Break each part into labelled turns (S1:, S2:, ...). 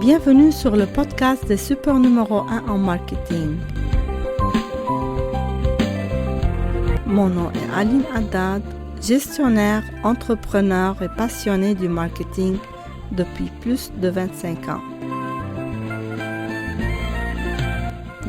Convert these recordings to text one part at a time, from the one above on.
S1: Bienvenue sur le podcast des super numéro 1 en marketing. Mon nom est Aline Haddad, gestionnaire, entrepreneur et passionnée du marketing depuis plus de 25 ans.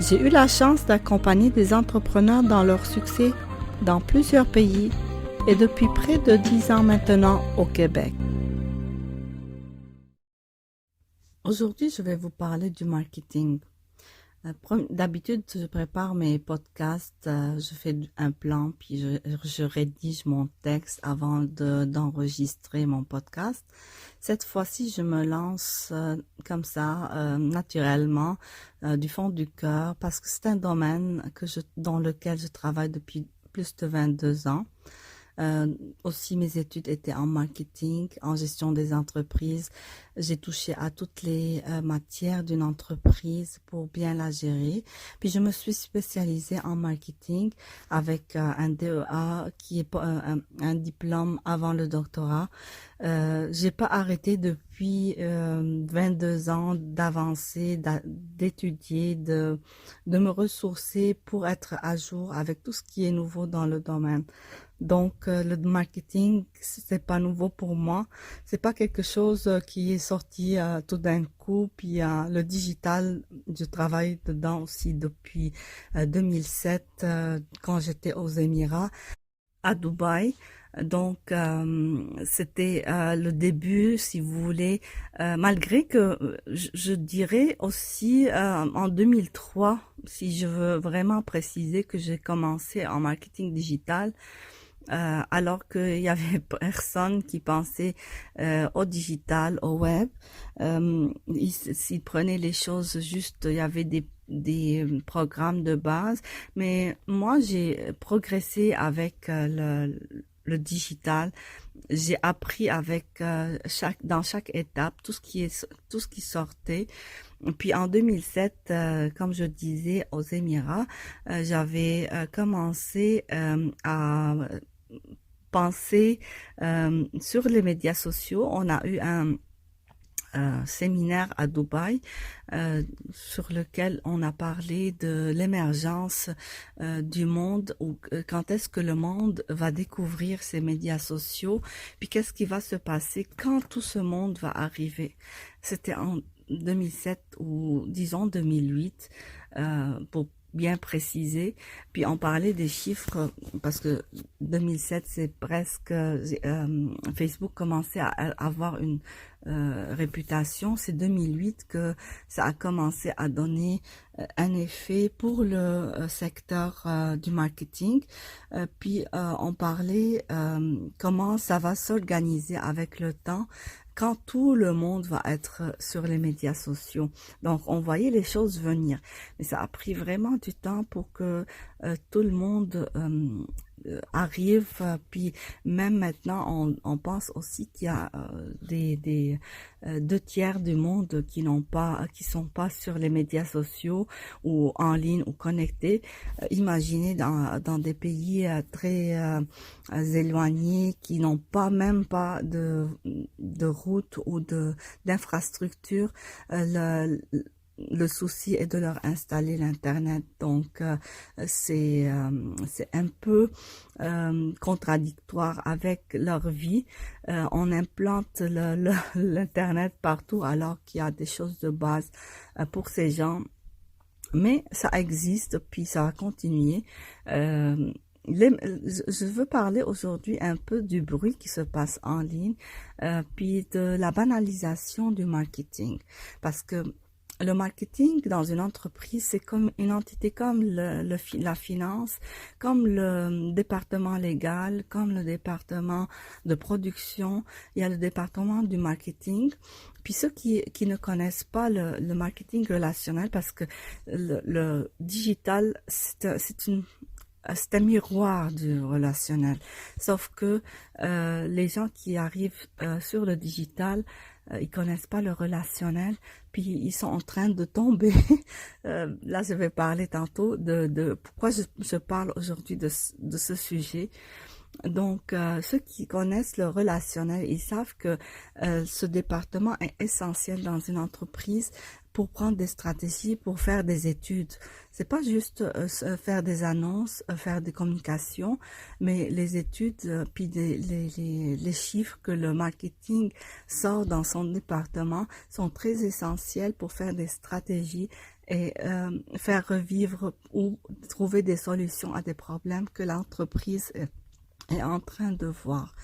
S1: J'ai eu la chance d'accompagner des entrepreneurs dans leur succès dans plusieurs pays et depuis près de 10 ans maintenant au Québec. Aujourd'hui, je vais vous parler du marketing. D'habitude, je prépare mes podcasts, je fais un plan, puis je rédige mon texte avant d'enregistrer mon podcast. Cette fois-ci, je me lance comme ça, naturellement, du fond du cœur, parce que c'est un domaine dans lequel je travaille depuis plus de 22 ans. Aussi, mes études étaient en marketing, en gestion des entreprises. J'ai touché à toutes les matières d'une entreprise pour bien la gérer. Puis, je me suis spécialisée en marketing avec un DEA qui est un diplôme avant le doctorat. J'ai pas arrêté depuis 22 ans d'avancer, d'étudier, de me ressourcer pour être à jour avec tout ce qui est nouveau dans le domaine. Donc, le marketing, c'est pas nouveau pour moi. C'est pas quelque chose qui est sorti tout d'un coup. Puis, le digital, je travaille dedans aussi depuis 2007, quand j'étais aux Émirats, à Dubaï. Donc, c'était le début, si vous voulez, malgré que je dirais aussi en 2003, si je veux vraiment préciser que j'ai commencé en marketing digital, alors qu'il y avait personne qui pensait au digital, au web. Ils prenaient les choses juste, il y avait des programmes de base, mais moi j'ai progressé avec le digital. J'ai appris avec dans chaque étape tout ce qui sortait. Puis en 2007, comme je disais aux Émirats, j'avais commencé à penser sur les médias sociaux. On a eu un séminaire à Dubaï sur lequel on a parlé de l'émergence du monde, ou quand est-ce que le monde va découvrir ces médias sociaux, puis qu'est-ce qui va se passer quand tout ce monde va arriver. C'était en 2007 ou disons 2008 pour bien préciser. Puis on parlait des chiffres parce que 2007 c'est presque Facebook commençait à avoir une réputation. C'est 2008 que ça a commencé à donner un effet pour le secteur du marketing. Puis on parlait comment ça va s'organiser avec le temps quand tout le monde va être sur les médias sociaux. Donc, on voyait les choses venir. Mais ça a pris vraiment du temps pour que tout le monde arrive. Puis même maintenant, on pense aussi qu'il y a des 2/3 du monde qui sont pas sur les médias sociaux ou en ligne ou connectés. Imaginez dans des pays très éloignés qui n'ont même pas de route ou d'infrastructure. Le souci est de leur installer l'internet. Donc c'est un peu contradictoire avec leur vie. On implante l'internet partout alors qu'il y a des choses de base pour ces gens. Mais ça existe, puis ça va continuer. Je veux parler aujourd'hui un peu du bruit qui se passe en ligne, puis de la banalisation du marketing. Parce que le marketing dans une entreprise, c'est comme une entité comme la finance, comme le département légal, comme le département de production. Il y a le département du marketing. Puis ceux qui ne connaissent pas le marketing relationnel, parce que le digital, c'est un miroir du relationnel. Sauf que les gens qui arrivent sur le digital, ils connaissent pas le relationnel, puis ils sont en train de tomber. Là, je vais parler tantôt de pourquoi je parle aujourd'hui de ce sujet. Donc, ceux qui connaissent le relationnel, ils savent que ce département est essentiel dans une entreprise pour prendre des stratégies, pour faire des études. C'est pas juste faire des annonces, faire des communications, mais les études, puis les chiffres que le marketing sort dans son département sont très essentiels pour faire des stratégies et faire revivre ou trouver des solutions à des problèmes que l'entreprise est en train de voir.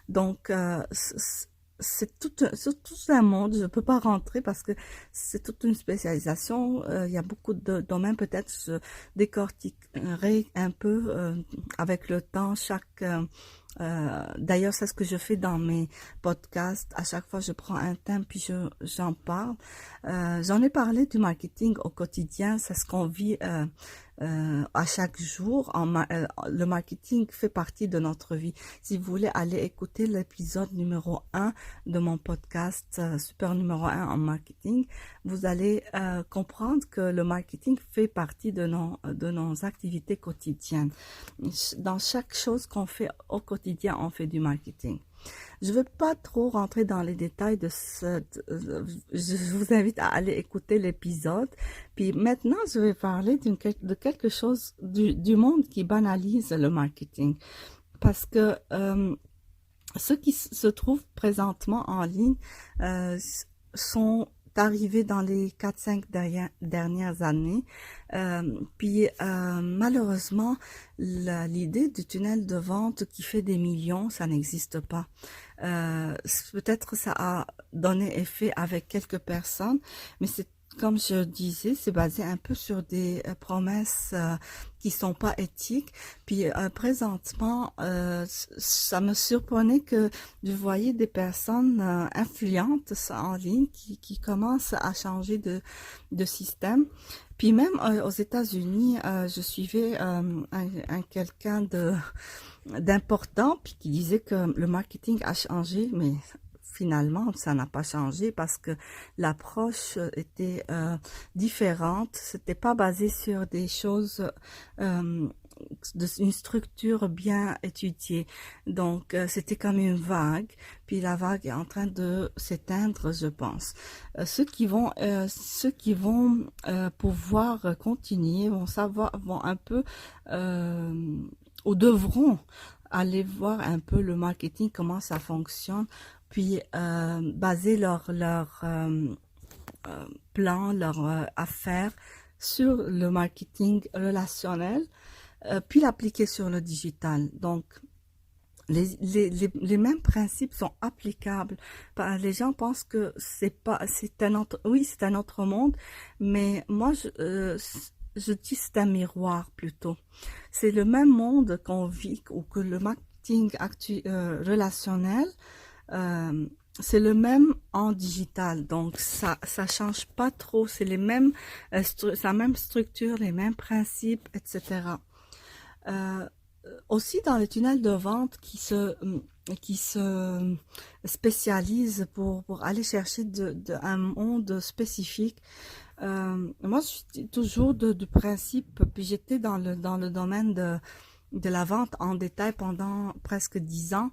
S1: Donc, c'est tout un monde. Je peux pas rentrer parce que c'est toute une spécialisation. Il y a beaucoup de domaines. Peut-être je décortiquerai un peu avec le temps chaque. D'ailleurs, c'est ce que je fais dans mes podcasts. À chaque fois, je prends un thème puis j'en parle. J'en ai parlé du marketing au quotidien. C'est ce qu'on vit à chaque jour. Le marketing fait partie de notre vie. Si vous voulez aller écouter l'épisode numéro 1 de mon podcast Super numéro 1 en marketing, vous allez comprendre que le marketing fait partie de nos activités quotidiennes. Dans chaque chose qu'on fait au quotidien, on fait du marketing. Je ne veux pas trop rentrer dans les détails je vous invite à aller écouter l'épisode. Puis maintenant, je vais parler de quelque chose du monde qui banalise le marketing. Parce que ceux qui se trouvent présentement en ligne sont arrivés dans les 4-5 dernières années. Puis malheureusement, l'idée du tunnel de vente qui fait des millions, ça n'existe pas. Peut-être ça a donné effet avec quelques personnes, mais c'est comme je disais, c'est basé un peu sur des promesses qui sont pas éthiques. Puis présentement, ça me surprenait que je voyais des personnes influentes en ligne qui commencent à changer de système. Puis même aux États-Unis, je suivais quelqu'un d'important puis qui disait que le marketing a changé, mais finalement, ça n'a pas changé parce que l'approche était différente. C'était pas basé sur des choses une structure bien étudiée. Donc, c'était comme une vague. Puis la vague est en train de s'éteindre, je pense. Ceux qui vont pouvoir continuer, vont un peu ou devront aller voir un peu le marketing, comment ça fonctionne, puis baser plan, leur affaires sur le marketing relationnel, puis l'appliquer sur le digital. Donc, les mêmes principes sont applicables. Les gens pensent que c'est un autre monde, mais moi, je dis c'est un miroir plutôt. C'est le même monde qu'on vit ou que le marketing relationnel, c'est le même en digital, donc ça change pas trop. C'est les mêmes, la même structure, les mêmes principes, etc. Aussi dans les tunnels de vente qui se spécialisent pour aller chercher un monde spécifique. Moi, je suis toujours du principe, puis j'étais dans le domaine de la vente en détail pendant presque 10 ans.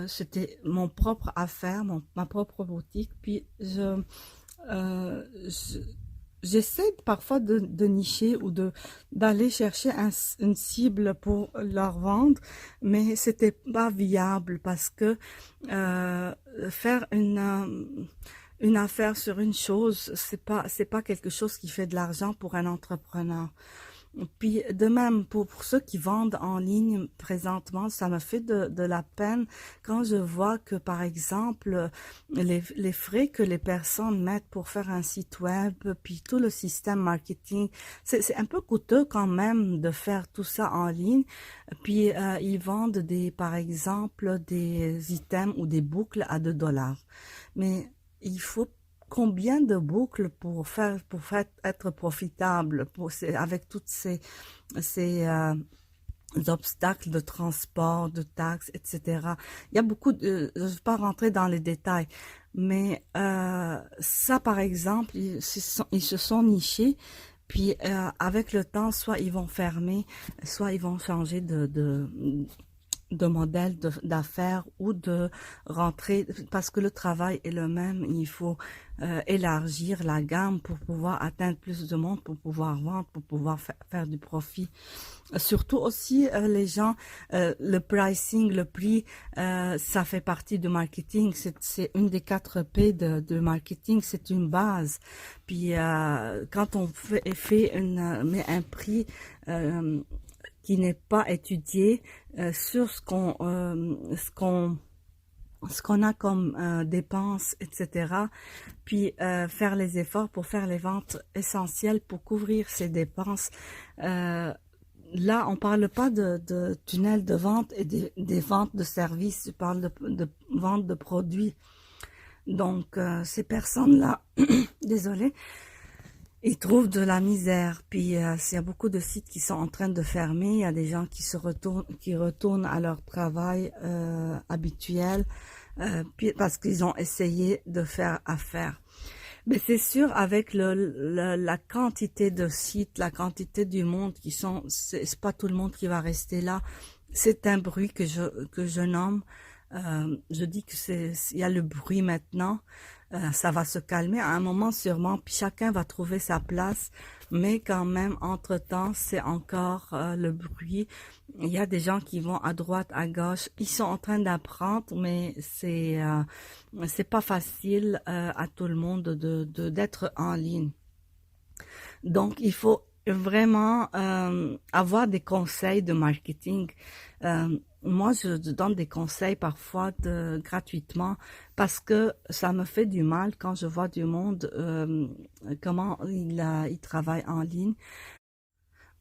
S1: C'était mon propre affaire, ma propre boutique. Puis j'essaie parfois de nicher ou d'aller chercher une cible pour leur vendre, mais c'était pas viable parce que faire une affaire sur une chose, c'est pas quelque chose qui fait de l'argent pour un entrepreneur. Puis de même, pour ceux qui vendent en ligne présentement, ça me fait de la peine quand je vois que, par exemple, les frais que les personnes mettent pour faire un site web, puis tout le système marketing, c'est un peu coûteux quand même de faire tout ça en ligne. Puis ils vendent par exemple, des items ou des boucles à 2 $. Mais il faut combien de boucles pour être profitable avec toutes ces obstacles de transport, de taxes, etc. Il y a je ne vais pas rentrer dans les détails, mais ça, par exemple, ils se sont nichés. Puis avec le temps, soit ils vont fermer, soit ils vont changer de modèle d'affaires ou de rentrer, parce que le travail est le même, il faut élargir la gamme pour pouvoir atteindre plus de monde, pour pouvoir vendre, pour pouvoir faire du profit. Surtout aussi, les gens, le pricing, le prix, ça fait partie du marketing. C'est une des 4 P de marketing, c'est une base. Puis quand on met un prix qui n'est pas étudié sur ce qu'on a comme dépenses, etc. Puis faire les efforts pour faire les ventes essentielles pour couvrir ces dépenses. Là, on parle pas de tunnels de vente et des ventes de services, je parle de vente de produits. Donc, ces personnes-là, désolé, ils trouvent de la misère. Puis, il y a beaucoup de sites qui sont en train de fermer. Il y a des gens qui retournent à leur travail habituel, puis parce qu'ils ont essayé de faire affaire. Mais c'est sûr, avec la quantité de sites, la quantité du monde c'est pas tout le monde qui va rester là. C'est un bruit que je nomme. Je dis que il y a le bruit maintenant. Ça va se calmer à un moment sûrement, puis chacun va trouver sa place. Mais quand même, entre-temps, c'est encore le bruit. Il y a des gens qui vont à droite, à gauche. Ils sont en train d'apprendre, mais c'est pas facile à tout le monde d'être en ligne. Donc, il faut vraiment avoir des conseils de marketing. Moi, je donne des conseils parfois gratuitement parce que ça me fait du mal quand je vois du monde comment il travaille en ligne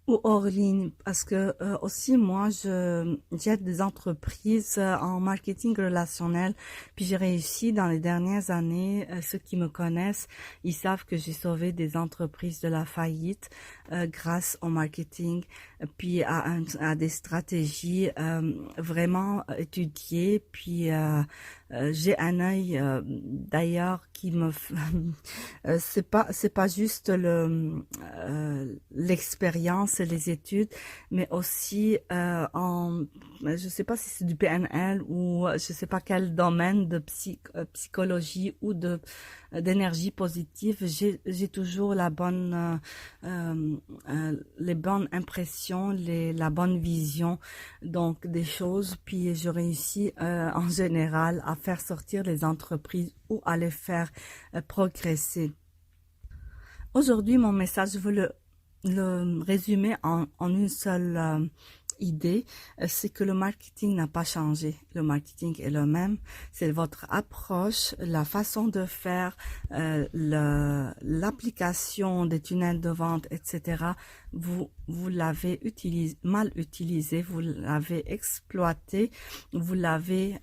S1: ou hors ligne, parce que aussi moi j'aide des entreprises en marketing relationnel, puis j'ai réussi dans les dernières années. Ceux qui me connaissent, ils savent que j'ai sauvé des entreprises de la faillite grâce au marketing, puis à des stratégies vraiment étudiées. Puis j'ai un œil d'ailleurs qui me c'est pas juste l'expérience et les études, mais aussi je sais pas si c'est du PNL ou je sais pas quel domaine de psychologie ou d'énergie positive. J'ai toujours les bonnes impressions, la bonne vision, donc des choses. Puis je réussis en général à faire sortir les entreprises ou à les faire progresser. Aujourd'hui, mon message, je veux le résumer en une seule idée, c'est que le marketing n'a pas changé. Le marketing est le même. C'est votre approche, la façon de faire, l'application des tunnels de vente, etc. Vous l'avez mal utilisé, vous l'avez exploité, vous l'avez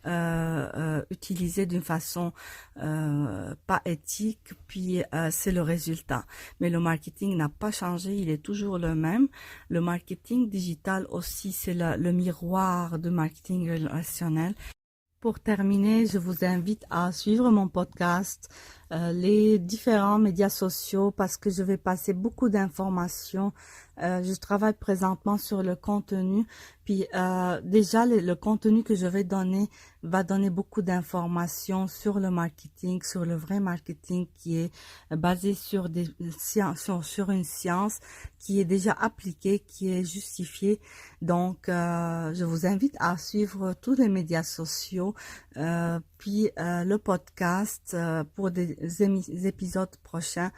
S1: utilisé d'une façon pas éthique, puis c'est le résultat. Mais le marketing n'a pas changé, il est toujours le même. Le marketing digital aussi, c'est le miroir du marketing relationnel. Pour terminer, je vous invite à suivre mon podcast, les différents médias sociaux, parce que je vais passer beaucoup d'informations. Je travaille présentement sur le contenu, puis déjà le contenu que je vais donner va donner beaucoup d'informations sur le marketing, sur le vrai marketing qui est basé sur des sciences, sur une science qui est déjà appliquée, qui est justifiée. Donc, je vous invite à suivre tous les médias sociaux, puis le podcast pour des épisodes prochains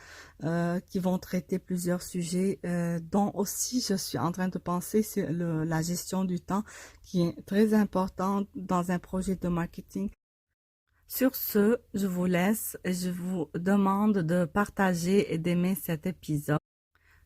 S1: qui vont traiter plusieurs sujets, dont aussi je suis en train de penser sur la gestion du temps, qui est très importante dans un projet de marketing. Sur ce, je vous laisse et je vous demande de partager et d'aimer cet épisode.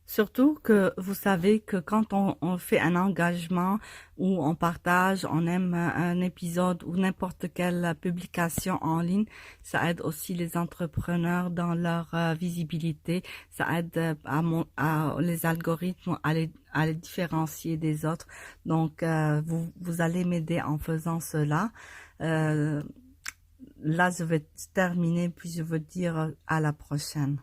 S1: Surtout que vous savez que quand on fait un engagement ou on partage, on aime un épisode ou n'importe quelle publication en ligne, ça aide aussi les entrepreneurs dans leur visibilité, ça aide à les algorithmes à les différencier des autres. Donc, vous allez m'aider en faisant cela. Là, je vais terminer, puis je veux dire à la prochaine.